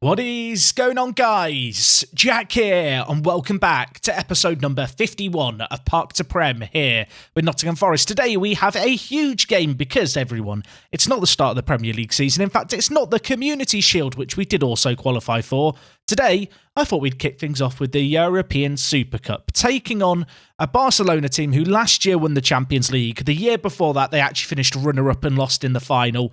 What is going on, guys? Jack here, and welcome back to episode number 51 of Park to Prem here with Nottingham Forest. Today we have a huge game because, everyone, it's not the start of the Premier League season. In fact, it's not the Community Shield, which we did also qualify for. Today, I thought we'd kick things off with the European Super Cup, taking on a Barcelona team who last year won the Champions League. The year before that, they actually finished runner-up and lost in the final.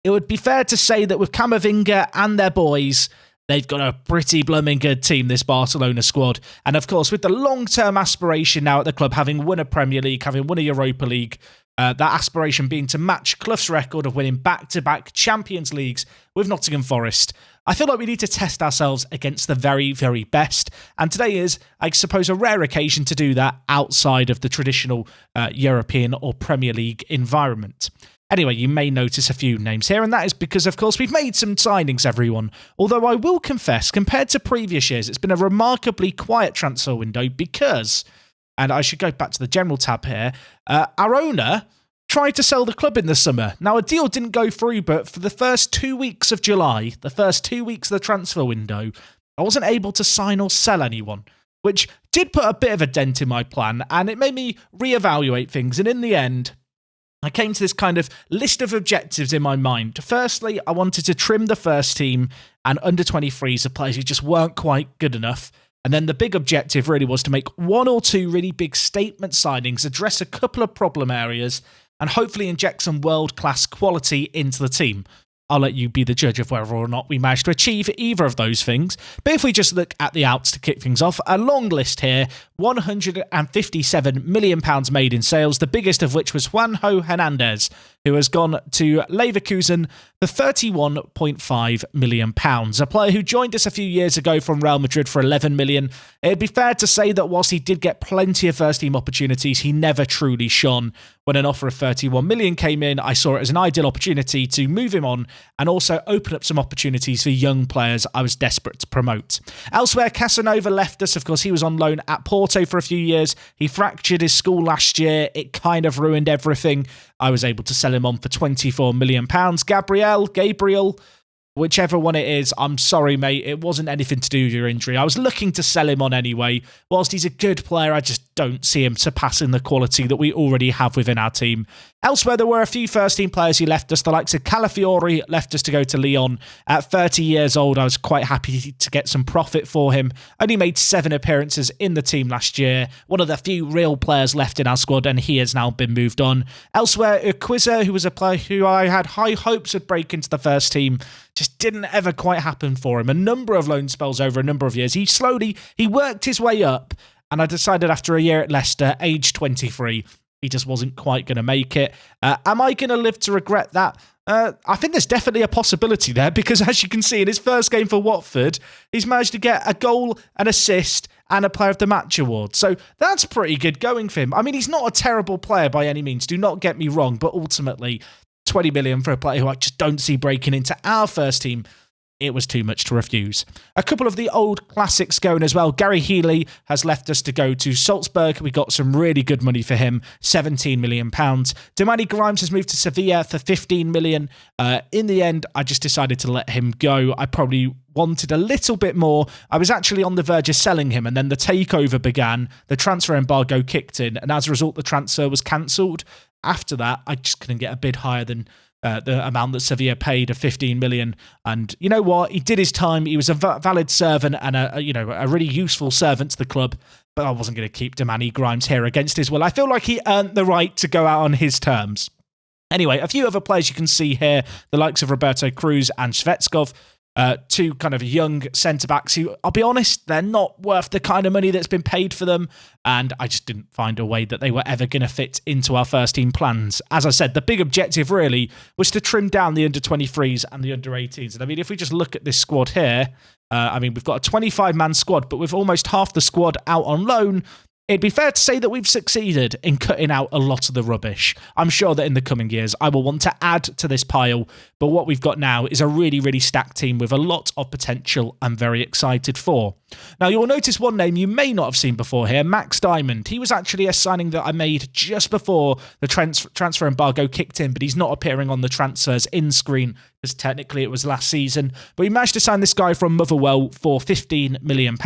It would be fair to say that with Camavinga and their boys, they've got a pretty blooming good team, this Barcelona squad. And of course, with the long-term aspiration now at the club, having won a Premier League, having won a Europa League, that aspiration being to match Clough's record of winning back-to-back Champions Leagues with Nottingham Forest, I feel like we need to test ourselves against the very, very best. And today is, I suppose, a rare occasion to do that outside of the traditional European or Premier League environment. Anyway, you may notice a few names here, and that is because, of course, we've made some signings, everyone. Although I will confess, compared to previous years, it's been a remarkably quiet transfer window because, and I should go back to the general tab here, our owner tried to sell the club in the summer. Now, a deal didn't go through, but for the first 2 weeks of July, the first 2 weeks of the transfer window, I wasn't able to sign or sell anyone, which did put a bit of a dent in my plan, and it made me reevaluate things, and in the end, I came to this kind of list of objectives in my mind. Firstly, I wanted to trim the first team and under-23s of players who just weren't quite good enough. And then the big objective really was to make one or two really big statement signings, address a couple of problem areas, and hopefully inject some world-class quality into the team. I'll let you be the judge of whether or not we managed to achieve either of those things. But if we just look at the outs to kick things off, a long list here, £157 million made in sales, the biggest of which was Juanjo Hernandez, who has gone to Leverkusen for £31.5 million. A player who joined us a few years ago from Real Madrid for £11 million. It'd be fair to say that whilst he did get plenty of first-team opportunities, he never truly shone. When an offer of £31 million came in, I saw it as an ideal opportunity to move him on and also open up some opportunities for young players I was desperate to promote. Elsewhere, Casanova left us. Of course, he was on loan at Porto for a few years. He fractured his skull last year. It kind of ruined everything. I was able to sell him on for £24 million. Gabriel, whichever one it is, I'm sorry, mate. It wasn't anything to do with your injury. I was looking to sell him on anyway. Whilst he's a good player, I just don't see him surpassing the quality that we already have within our team. Elsewhere, there were a few first-team players who left us. The likes of Calafiori left us to go to Lyon. At 30 years old, I was quite happy to get some profit for him. Only made 7 appearances in the team last year. One of the few real players left in our squad, and he has now been moved on. Elsewhere, Urquiza, who was a player who I had high hopes would break into the first team, just didn't ever quite happen for him. A number of loan spells over a number of years. He worked his way up, and I decided after a year at Leicester, age 23, he just wasn't quite going to make it. Am I going to live to regret that? I think there's definitely a possibility there because, as you can see, in his first game for Watford, he's managed to get a goal, an assist, and a Player of the Match award. So that's pretty good going for him. I mean, he's not a terrible player by any means. Do not get me wrong, but ultimately, 20 million for a player who I just don't see breaking into our first team, it was too much to refuse. A couple of the old classics going as well. Gary Healy has left us to go to Salzburg. We got some really good money for him, £17 million. Domani Grimes has moved to Sevilla for £15 million. In the end, I just decided to let him go. I probably wanted a little bit more. I was actually on the verge of selling him, and then the takeover began. The transfer embargo kicked in, and as a result, the transfer was cancelled. After that, I just couldn't get a bid higher than the amount that Sevilla paid of 15 million. And you know what? He did his time. He was a valid servant and a really useful servant to the club. But I wasn't going to keep Domani Grimes here against his will. I feel like he earned the right to go out on his terms. Anyway, a few other players you can see here, the likes of Roberto Cruz and Shvetskov. Two kind of young centre-backs who, I'll be honest, they're not worth the kind of money that's been paid for them, and I just didn't find a way that they were ever going to fit into our first-team plans. As I said, the big objective really was to trim down the under-23s and the under-18s, and I mean, if we just look at this squad here, we've got a 25-man squad, but with almost half the squad out on loan, it'd be fair to say that we've succeeded in cutting out a lot of the rubbish. I'm sure that in the coming years, I will want to add to this pile, but what we've got now is a really, really stacked team with a lot of potential I'm very excited for. Now, you'll notice one name you may not have seen before here, Max Diamond. He was actually a signing that I made just before the transfer embargo kicked in, but he's not appearing on the transfers in screen because technically it was last season. But we managed to sign this guy from Motherwell for £15 million.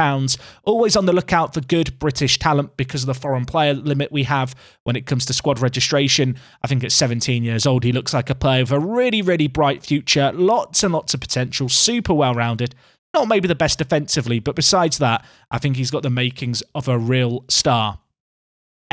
Always on the lookout for good British talent because of the foreign player limit we have when it comes to squad registration. I think at 17 years old, he looks like a player with a really, really bright future. Lots and lots of potential, super well-rounded. Not maybe the best defensively, but besides that, I think he's got the makings of a real star.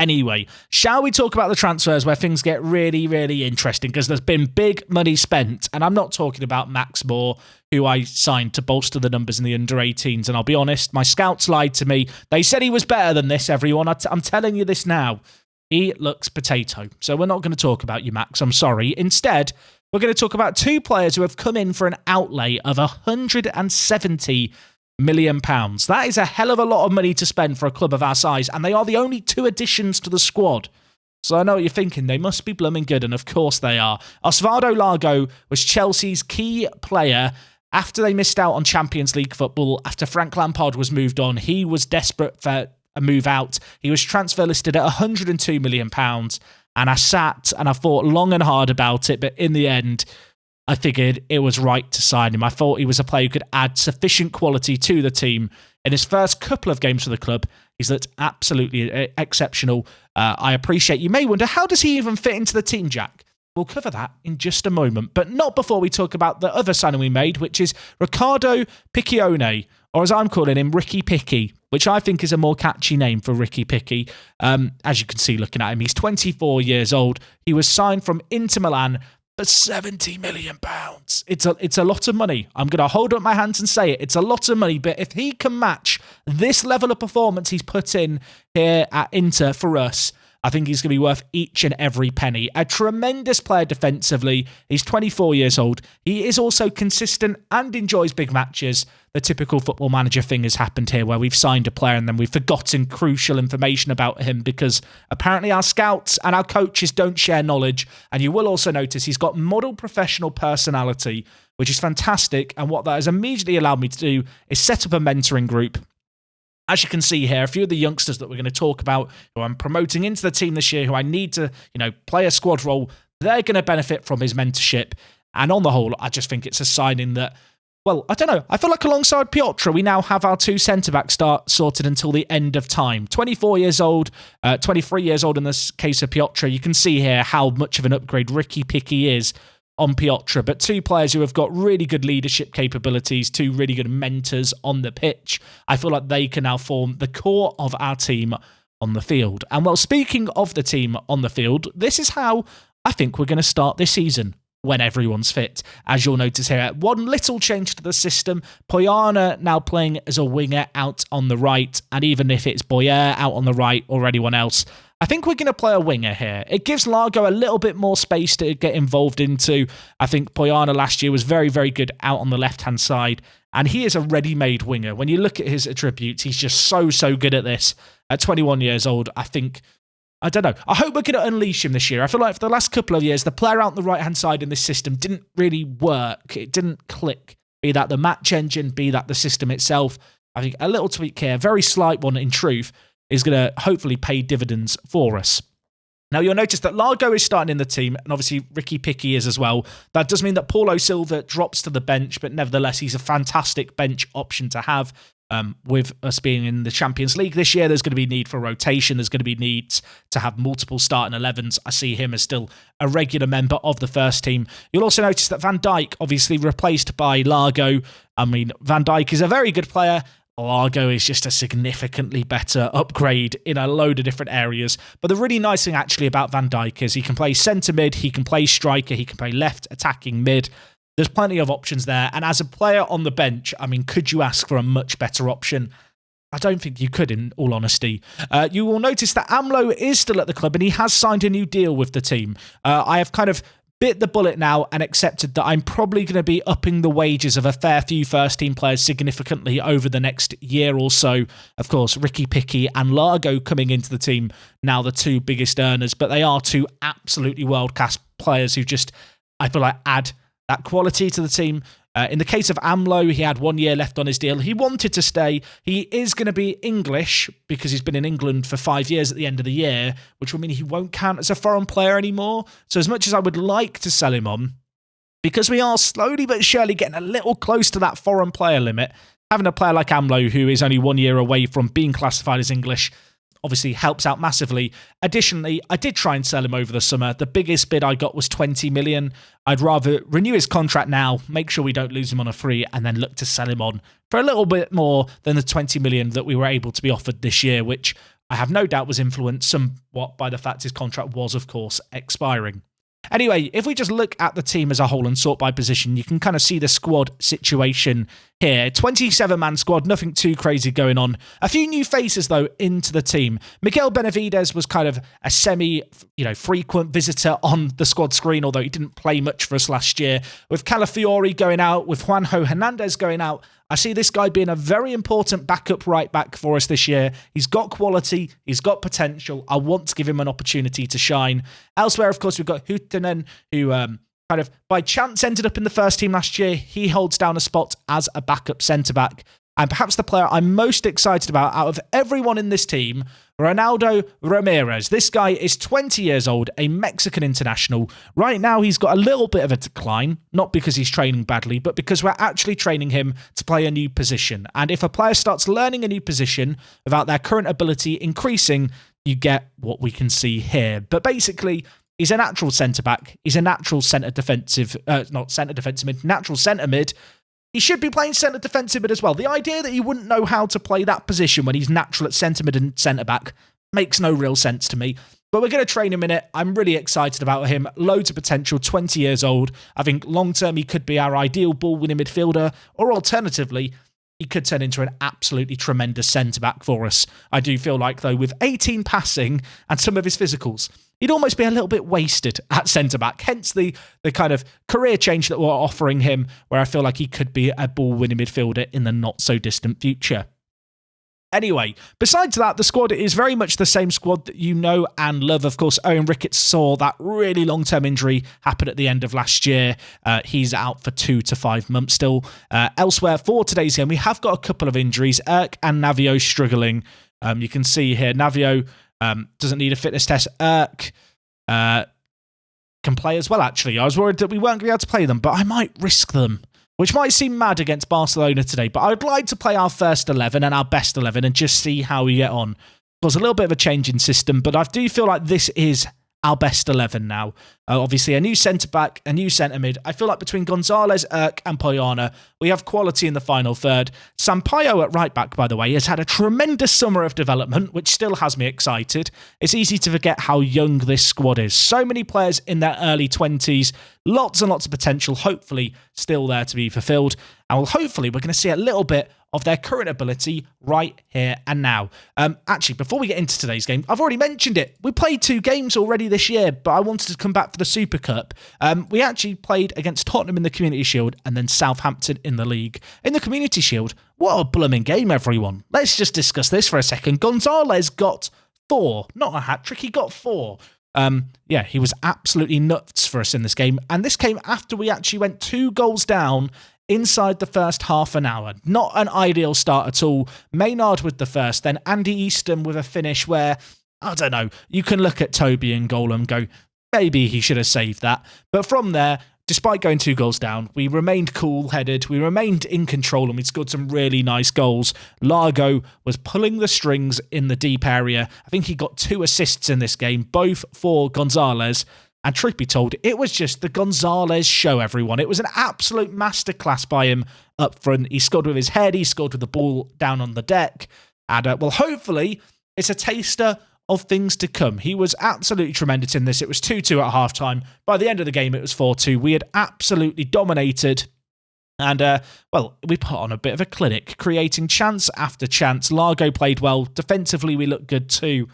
Anyway, shall we talk about the transfers where things get really, really interesting because there's been big money spent, and I'm not talking about Max Moore, who I signed to bolster the numbers in the under-18s, and I'll be honest, my scouts lied to me. They said he was better than this, everyone. I'm telling you this now. He looks potato, so we're not going to talk about you, Max. I'm sorry. Instead, we're going to talk about two players who have come in for an outlay of £170 million. That is a hell of a lot of money to spend for a club of our size, and they are the only two additions to the squad. So I know what you're thinking, they must be blooming good, and of course they are. Osvaldo Largo was Chelsea's key player after they missed out on Champions League football, after Frank Lampard was moved on. He was desperate for a move out. He was transfer listed at £102 million, and I sat and I thought long and hard about it, but in the end, I figured it was right to sign him. I thought he was a player who could add sufficient quality to the team. In his first couple of games for the club, he's looked absolutely exceptional. I appreciate. You may wonder, how does he even fit into the team, Jack? We'll cover that in just a moment, but not before we talk about the other signing we made, which is Ricardo Picione, or as I'm calling him, Ricky Picky, which I think is a more catchy name for Ricky Picky. As you can see looking at him, he's 24 years old. He was signed from Inter Milan for £70 million. It's a lot of money. I'm going to hold up my hands and say it. It's a lot of money, but if he can match this level of performance he's put in here at Inter for us, I think he's going to be worth each and every penny. A tremendous player defensively. He's 24 years old. He is also consistent and enjoys big matches. The typical football manager thing has happened here where we've signed a player and then we've forgotten crucial information about him because apparently our scouts and our coaches don't share knowledge. And you will also notice he's got model professional personality, which is fantastic. And what that has immediately allowed me to do is set up a mentoring group. As you can see here, a few of the youngsters that we're going to talk about, who I'm promoting into the team this year, who I need to, play a squad role, they're going to benefit from his mentorship. And on the whole, I just think it's a signing that, well, I don't know. I feel like alongside Piotr, we now have our two centre-backs sorted until the end of time. 24 years old, 23 years old in this case of Piotr. You can see here how much of an upgrade Ricky Picky is on Piotr, but two players who have got really good leadership capabilities, two really good mentors on the pitch. I feel like they can now form the core of our team on the field. And well, speaking of the team on the field, this is how I think we're going to start this season when everyone's fit. As you'll notice here, one little change to the system, Poyana now playing as a winger out on the right, and even if it's Boyer out on the right or anyone else, I think we're going to play a winger here. It gives Largo a little bit more space to get involved into. I think Poyana last year was very, very good out on the left-hand side, and he is a ready-made winger. When you look at his attributes, he's just so good at this. At 21 years old, I don't know. I hope we're going to unleash him this year. I feel like for the last couple of years, the player out on the right-hand side in this system didn't really work. It didn't click. Be that the match engine, be that the system itself. I think a little tweak here, very slight one in truth, is going to hopefully pay dividends for us. Now, you'll notice that Largo is starting in the team, and obviously Ricky Picky is as well. That does mean that Paulo Silva drops to the bench, but nevertheless, he's a fantastic bench option to have. With us being in the Champions League this year, there's going to be need for rotation. There's going to be needs to have multiple starting 11s. I see him as still a regular member of the first team. You'll also notice that Van Dijk, obviously replaced by Largo. I mean, Van Dijk is a very good player. Largo is just a significantly better upgrade in a load of different areas. But the really nice thing actually about Van Dijk is he can play centre mid, he can play striker, he can play left attacking mid. There's plenty of options there. And as a player on the bench, I mean, could you ask for a much better option? I don't think you could, in all honesty. You will notice that AMLO is still at the club and he has signed a new deal with the team. I have kind of bit the bullet now and accepted that I'm probably going to be upping the wages of a fair few first-team players significantly over the next year or so. Of course, Ricky Picky and Largo coming into the team, now the two biggest earners, but they are two absolutely world-class players who just, I feel like, add that quality to the team. In the case of AMLO, he had 1 year left on his deal. He wanted to stay. He is going to be English because he's been in England for 5 years at the end of the year, which will mean he won't count as a foreign player anymore. So as much as I would like to sell him on, because we are slowly but surely getting a little close to that foreign player limit. Having a player like Amlo, who is only 1 year away from being classified as English, obviously helps out massively. Additionally, I did try and sell him over the summer. The biggest bid I got was 20 million. I'd rather renew his contract now, make sure we don't lose him on a free, and then look to sell him on for a little bit more than the 20 million that we were able to be offered this year, which I have no doubt was influenced somewhat by the fact his contract was, of course, expiring. Anyway, if we just look at the team as a whole and sort by position, you can kind of see the squad situation here. 27-man squad, nothing too crazy going on. A few new faces, though, into the team. Miguel Benavides was kind of a frequent visitor on the squad screen, although he didn't play much for us last year. With Calafiori going out, with Juanjo Hernandez going out, I see this guy being a very important backup right back for us this year. He's got quality. He's got potential. I want to give him an opportunity to shine. Elsewhere, of course, we've got Huttinen, who kind of by chance ended up in the first team last year. He holds down a spot as a backup centre-back. And perhaps the player I'm most excited about out of everyone in this team, Ronaldo Ramirez. This guy is 20 years old, a Mexican international. Right now, he's got a little bit of a decline, not because he's training badly, but because we're actually training him to play a new position. And if a player starts learning a new position without their current ability increasing, you get what we can see here. But basically, he's a natural centre-back. He's a natural natural centre-mid. He should be playing centre defensive mid as well. The idea that he wouldn't know how to play that position when he's natural at centre mid and centre back makes no real sense to me. But we're going to train him in it. I'm really excited about him. Loads of potential, 20 years old. I think long term he could be our ideal ball-winning midfielder, or alternatively, he could turn into an absolutely tremendous centre-back for us. I do feel like, though, with 18 passing and some of his physicals, he'd almost be a little bit wasted at centre-back, hence the kind of career change that we're offering him, where I feel like he could be a ball-winning midfielder in the not-so-distant future. Anyway, besides that, the squad is very much the same squad that you know and love. Of course, Owen Ricketts saw that really long-term injury happen at the end of last year. He's out for 2 to 5 months still. Elsewhere, for today's game, we have got a couple of injuries. Erk and Navio struggling. You can see here, Navio doesn't need a fitness test. Erk can play as well, actually. I was worried that we weren't going to be able to play them, but I might risk them, which might seem mad against Barcelona today, but I'd like to play our first 11 and our best 11 and just see how we get on. There's a little bit of a change in system, but I do feel like this is our best 11 now. Obviously, a new centre-back, a new centre-mid. I feel like between Gonzalez, Erk and Poyana, we have quality in the final third. Sampaio at right-back, by the way, has had a tremendous summer of development, which still has me excited. It's easy to forget how young this squad is. So many players in their early 20s, lots and lots of potential, hopefully still there to be fulfilled. And hopefully we're going to see a little bit of their current ability right here and now. Actually, before we get into today's game, I've already mentioned it. We played 2 games already this year, but I wanted to come back for the Super Cup. We actually played against Tottenham in the Community Shield and then Southampton in the league. In the Community Shield, what a blooming game, everyone. Let's just discuss this for a second. Gonzalez got 4, not a hat-trick, he got 4. Yeah, he was absolutely nuts for us in this game. And this came after we actually went 2 goals down inside the first half an hour. Not an ideal start at all. Maynard with the first, then Andy Easton with a finish where, I don't know, you can look at Toby and goal and go, maybe he should have saved that. But from there, despite going 2 goals down, we remained cool-headed, we remained in control, and we scored some really nice goals. Largo was pulling the strings in the deep area. I think he got 2 assists in this game, both for Gonzalez. And truth be told, it was just the Gonzalez show, everyone. It was an absolute masterclass by him up front. He scored with his head, he scored with the ball down on the deck. And, well, hopefully, it's a taster of things to come. He was absolutely tremendous in this. It was 2-2 at halftime. By the end of the game, it was 4-2. We had absolutely dominated. And, well, we put on a bit of a clinic, creating chance after chance. Largo played well. Defensively, we looked good too.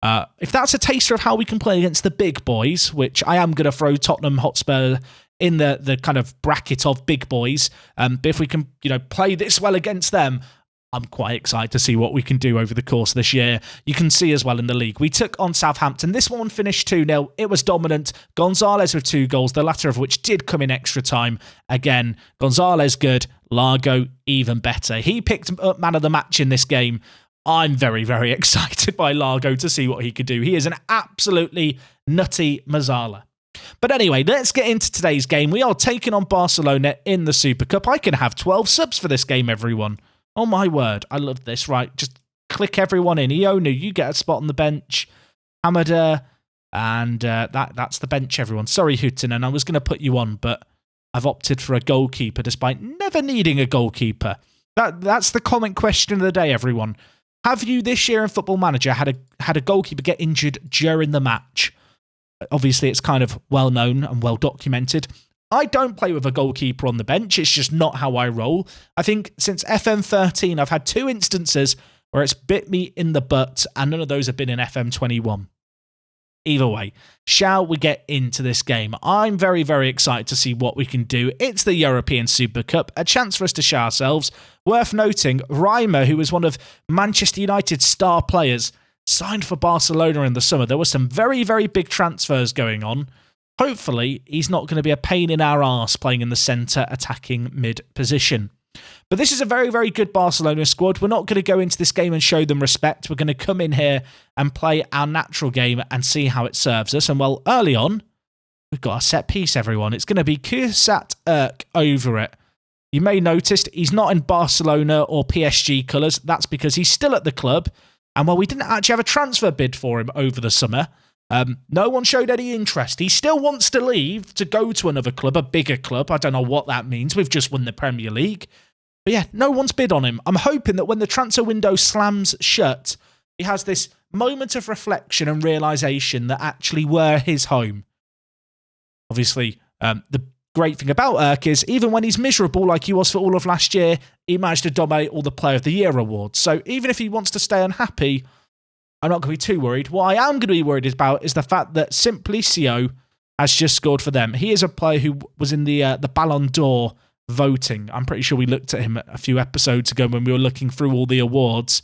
If that's a taster of how we can play against the big boys, which I am going to throw Tottenham Hotspur in the kind of bracket of big boys, but if we can, play this well against them, I'm quite excited to see what we can do over the course of this year. You can see as well in the league. We took on Southampton. This one finished 2-0. It was dominant. Gonzalez with 2 goals, the latter of which did come in extra time. Again, Gonzalez good, Largo even better. He picked up man of the match in this game. I'm very, very excited by Largo to see what he could do. He is an absolutely nutty Mazzala. But anyway, let's get into today's game. We are taking on Barcelona in the Super Cup. I can have 12 subs for this game, everyone. Oh my word, I love this. Right, just click everyone in. Ionu, you get a spot on the bench. Hamada, and that's the bench, everyone. Sorry, Hutanen, I was going to put you on, but I've opted for a goalkeeper despite never needing a goalkeeper. That's the comment question of the day, everyone. Have you this year in Football Manager had a goalkeeper get injured during the match? Obviously, it's kind of well known and well documented. I don't play with a goalkeeper on the bench. It's just not how I roll. I think since FM13, I've had 2 instances where it's bit me in the butt, and none of those have been in FM21. Either way, shall we get into this game? I'm very, very excited to see what we can do. It's the European Super Cup, a chance for us to show ourselves. Worth noting, Reimer, who was one of Manchester United's star players, signed for Barcelona in the summer. There were some very, very big transfers going on. Hopefully, he's not going to be a pain in our arse playing in the centre attacking mid position. But this is a very, very good Barcelona squad. We're not going to go into this game and show them respect. We're going to come in here and play our natural game and see how it serves us. And well, early on, we've got a set piece, everyone. It's going to be Kusat Erk over it. You may notice he's not in Barcelona or PSG colours. That's because he's still at the club. And well, we didn't actually have a transfer bid for him over the summer. No one showed any interest. He still wants to leave to go to another club, a bigger club. I don't know what that means. We've just won the Premier League. But yeah, no one's bid on him. I'm hoping that when the transfer window slams shut, he has this moment of reflection and realisation that actually we're his home. Obviously, the great thing about Erk is even when he's miserable like he was for all of last year, he managed to dominate all the Player of the Year awards. So even if he wants to stay unhappy, I'm not going to be too worried. What I am going to be worried about is the fact that Simplicio has just scored for them. He is a player who was in the Ballon d'Or voting. I'm pretty sure we looked at him a few episodes ago when we were looking through all the awards.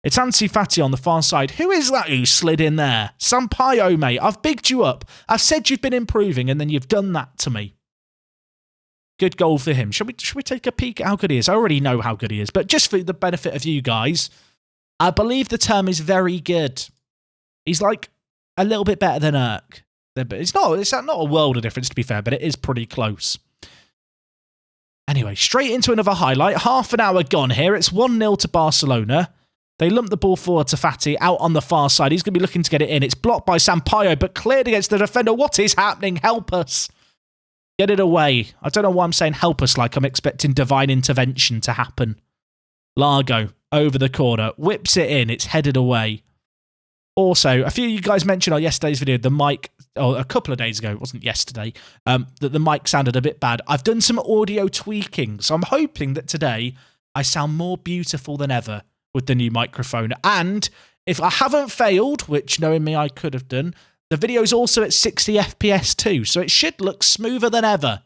It's Ansu Fati on the far side. Who is that who slid in there? Sampaio, mate. I've bigged you up. I've said you've been improving, and then you've done that to me. Good goal for him. Should we take a peek at how good he is? I already know how good he is, but just for the benefit of you guys, I believe the term is very good. He's like a little bit better than Erk. It's not a world of difference, to be fair, but it is pretty close. Anyway, straight into another highlight. Half an hour gone here. It's 1-0 to Barcelona. They lump the ball forward to Fati out on the far side. He's going to be looking to get it in. It's blocked by Sampaio, but cleared against the defender. What is happening? Help us. Get it away. I don't know why I'm saying help us like I'm expecting divine intervention to happen. Largo over the corner. Whips it in. It's headed away. Also, a few of you guys mentioned on yesterday's video, the mic, or a couple of days ago, it wasn't yesterday, that the mic sounded a bit bad. I've done some audio tweaking, so I'm hoping that today I sound more beautiful than ever with the new microphone. And if I haven't failed, which knowing me I could have done, the video's also at 60 FPS too, so it should look smoother than ever.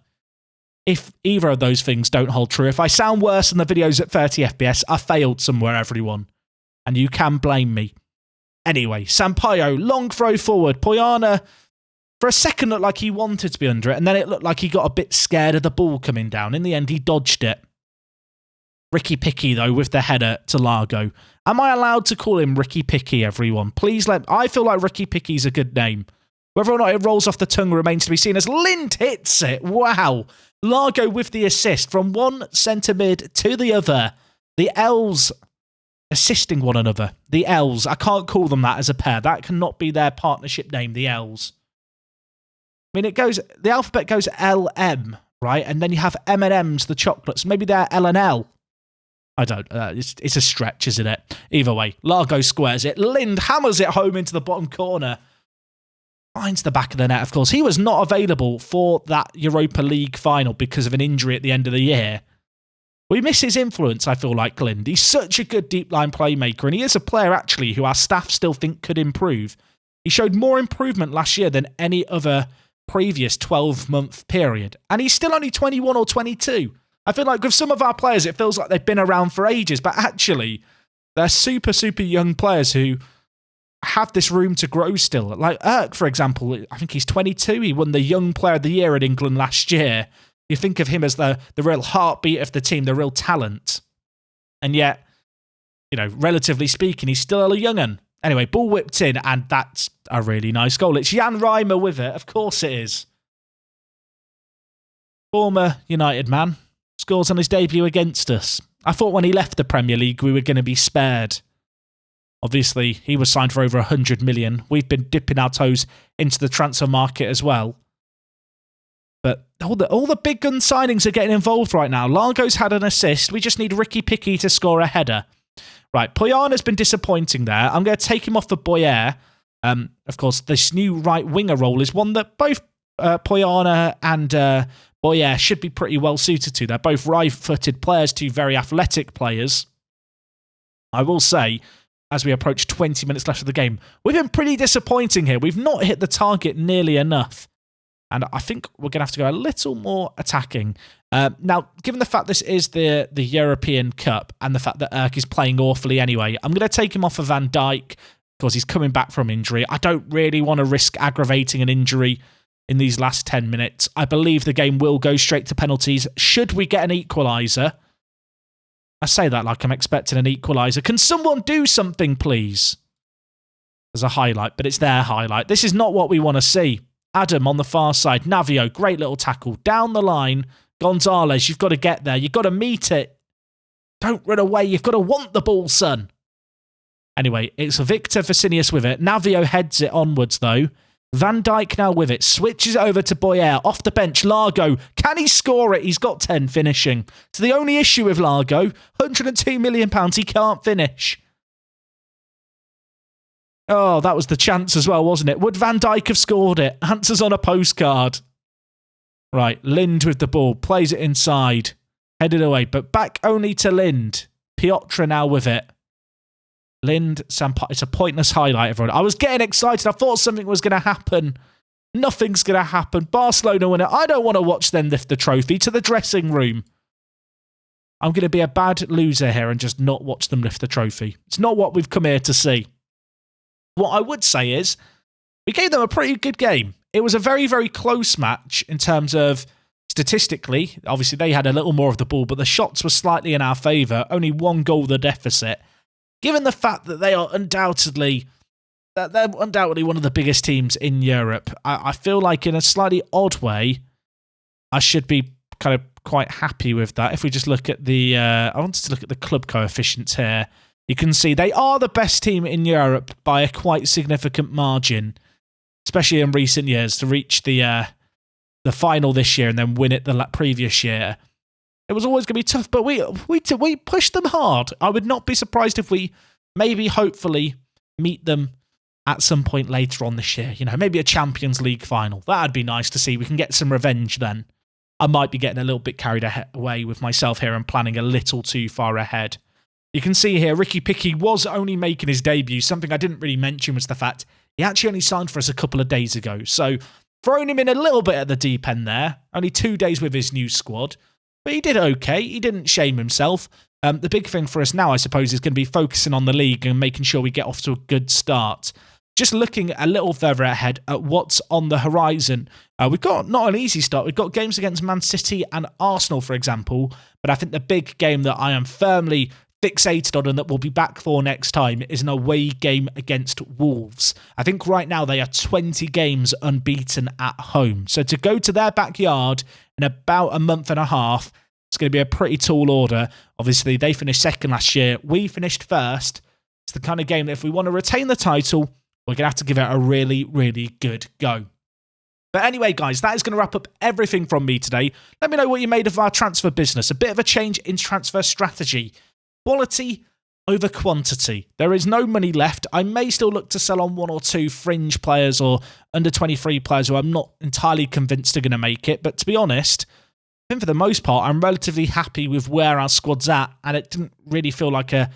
If either of those things don't hold true, if I sound worse and the video's at 30 FPS, I failed somewhere, everyone. And you can blame me. Anyway, Sampaio, long throw forward. Poyana, for a second, looked like he wanted to be under it, and then it looked like he got a bit scared of the ball coming down. In the end, he dodged it. Ricky Picky, though, with the header to Largo. Am I allowed to call him Ricky Picky, everyone? Please I feel like Ricky Picky's a good name. Whether or not it rolls off the tongue remains to be seen as Lind hits it. Wow. Largo with the assist from one centre mid to the other. The L's assisting one another. The L's. I can't call them that as a pair. That cannot be their partnership name, the L's. I mean, the alphabet goes LM, right? And then you have M&M's, the chocolates. Maybe they're L and L. I don't. It's a stretch, isn't it? Either way, Largo squares it. Lind hammers it home into the bottom corner. Finds the back of the net, of course. He was not available for that Europa League final because of an injury at the end of the year. We miss his influence, I feel like, Lind. He's such a good deep line playmaker, and he is a player, actually, who our staff still think could improve. He showed more improvement last year than any other previous 12-month period, and he's still only 21 or 22. I feel like with some of our players, it feels like they've been around for ages, but actually, they're super, super young players who have this room to grow still. Like Erk, for example, I think he's 22. He won the Young Player of the Year in England last year. You think of him as the real heartbeat of the team, the real talent. And yet, relatively speaking, he's still a young'un. Anyway, ball whipped in, and that's a really nice goal. It's Jan Reimer with it. Of course it is. Former United man scores on his debut against us. I thought when he left the Premier League we were going to be spared. Obviously, he was signed for over 100 million. We've been dipping our toes into the transfer market as well. But all the big gun signings are getting involved right now. Largo's had an assist. We just need Ricky Picky to score a header. Right, Poyana's been disappointing there. I'm going to take him off for Boyer. Of course, this new right winger role is one that both Poyana and Boyer should be pretty well suited to. They're both right-footed players, two very athletic players. I will say, as we approach 20 minutes left of the game, we've been pretty disappointing here. We've not hit the target nearly enough. And I think we're going to have to go a little more attacking. Now, given the fact this is the European Cup and the fact that Erk is playing awfully anyway, I'm going to take him off of Van Dijk because he's coming back from injury. I don't really want to risk aggravating an injury in these last 10 minutes. I believe the game will go straight to penalties should we get an equaliser. I say that like I'm expecting an equaliser. Can someone do something, please? There's a highlight, but it's their highlight. This is not what we want to see. Adam on the far side. Navio, great little tackle. Down the line. Gonzalez, you've got to get there. You've got to meet it. Don't run away. You've got to want the ball, son. Anyway, it's Victor Vicinius with it. Navio heads it onwards, though. Van Dijk now with it. Switches over to Boyer. Off the bench, Largo. Can he score it? He's got 10 finishing. So the only issue with Largo, £102 million, he can't finish. Oh, that was the chance as well, wasn't it? Would Van Dijk have scored it? Answers on a postcard. Right, Lind with the ball. Plays it inside. Headed away, but back only to Lind. Piotr now with it. Lind, it's a pointless highlight, everyone. I was getting excited. I thought something was going to happen. Nothing's going to happen. Barcelona win it. I don't want to watch them lift the trophy to the dressing room. I'm going to be a bad loser here and just not watch them lift the trophy. It's not what we've come here to see. What I would say is, we gave them a pretty good game. It was a very, very close match in terms of statistically. Obviously, they had a little more of the ball, but the shots were slightly in our favour. Only one goal the deficit. Given the fact that they are undoubtedly one of the biggest teams in Europe, I feel like in a slightly odd way, I should be kind of quite happy with that. If we just look at I wanted to look at the club coefficients here. You can see they are the best team in Europe by a quite significant margin, especially in recent years, to reach the final this year and then win it the previous year. It was always going to be tough, but we pushed them hard. I would not be surprised if we maybe, hopefully, meet them at some point later on this year. You know, maybe a Champions League final. That'd be nice to see. We can get some revenge then. I might be getting a little bit carried away with myself here and planning a little too far ahead. You can see here, Ricky Picky was only making his debut. Something I didn't really mention was the fact he actually only signed for us a couple of days ago. So, throwing him in a little bit at the deep end there. Only 2 days with his new squad. But he did okay. He didn't shame himself. The big thing for us now, I suppose, is going to be focusing on the league and making sure we get off to a good start. Just looking a little further ahead at what's on the horizon. We've got not an easy start. We've got games against Man City and Arsenal, for example. But I think the big game that I am firmly fixated on and that we'll be back for next time is an away game against Wolves. I think right now they are 20 games unbeaten at home. So to go to their backyard in about a month and a half, it's going to be a pretty tall order. Obviously, they finished second last year. We finished first. It's the kind of game that if we want to retain the title, we're going to have to give it a really, really good go. But anyway, guys, that is going to wrap up everything from me today. Let me know what you made of our transfer business. A bit of a change in transfer strategy. Quality over quantity. There is no money left. I may still look to sell on 1 or 2 fringe players or under 23 players who I'm not entirely convinced are going to make it. But to be honest, I think for the most part, I'm relatively happy with where our squad's at. And it didn't really feel like a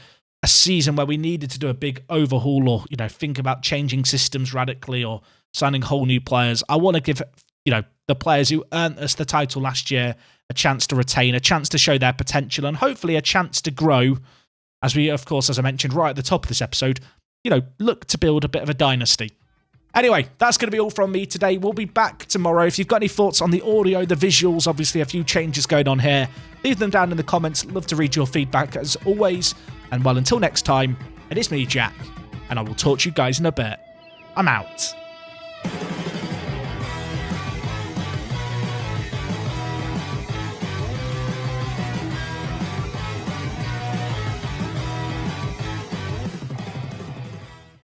season where we needed to do a big overhaul or, you know, think about changing systems radically or signing whole new players. I want to give, you know, the players who earned us the title last year a chance to retain, a chance to show their potential, and hopefully a chance to grow as we, of course, as I mentioned right at the top of this episode, you know, look to build a bit of a dynasty. Anyway, that's going to be all from me today. We'll be back tomorrow. If you've got any thoughts on the audio, the visuals, obviously a few changes going on here, leave them down in the comments. Love to read your feedback as always. And well, until next time, it is me, Jack, and I will talk to you guys in a bit. I'm out.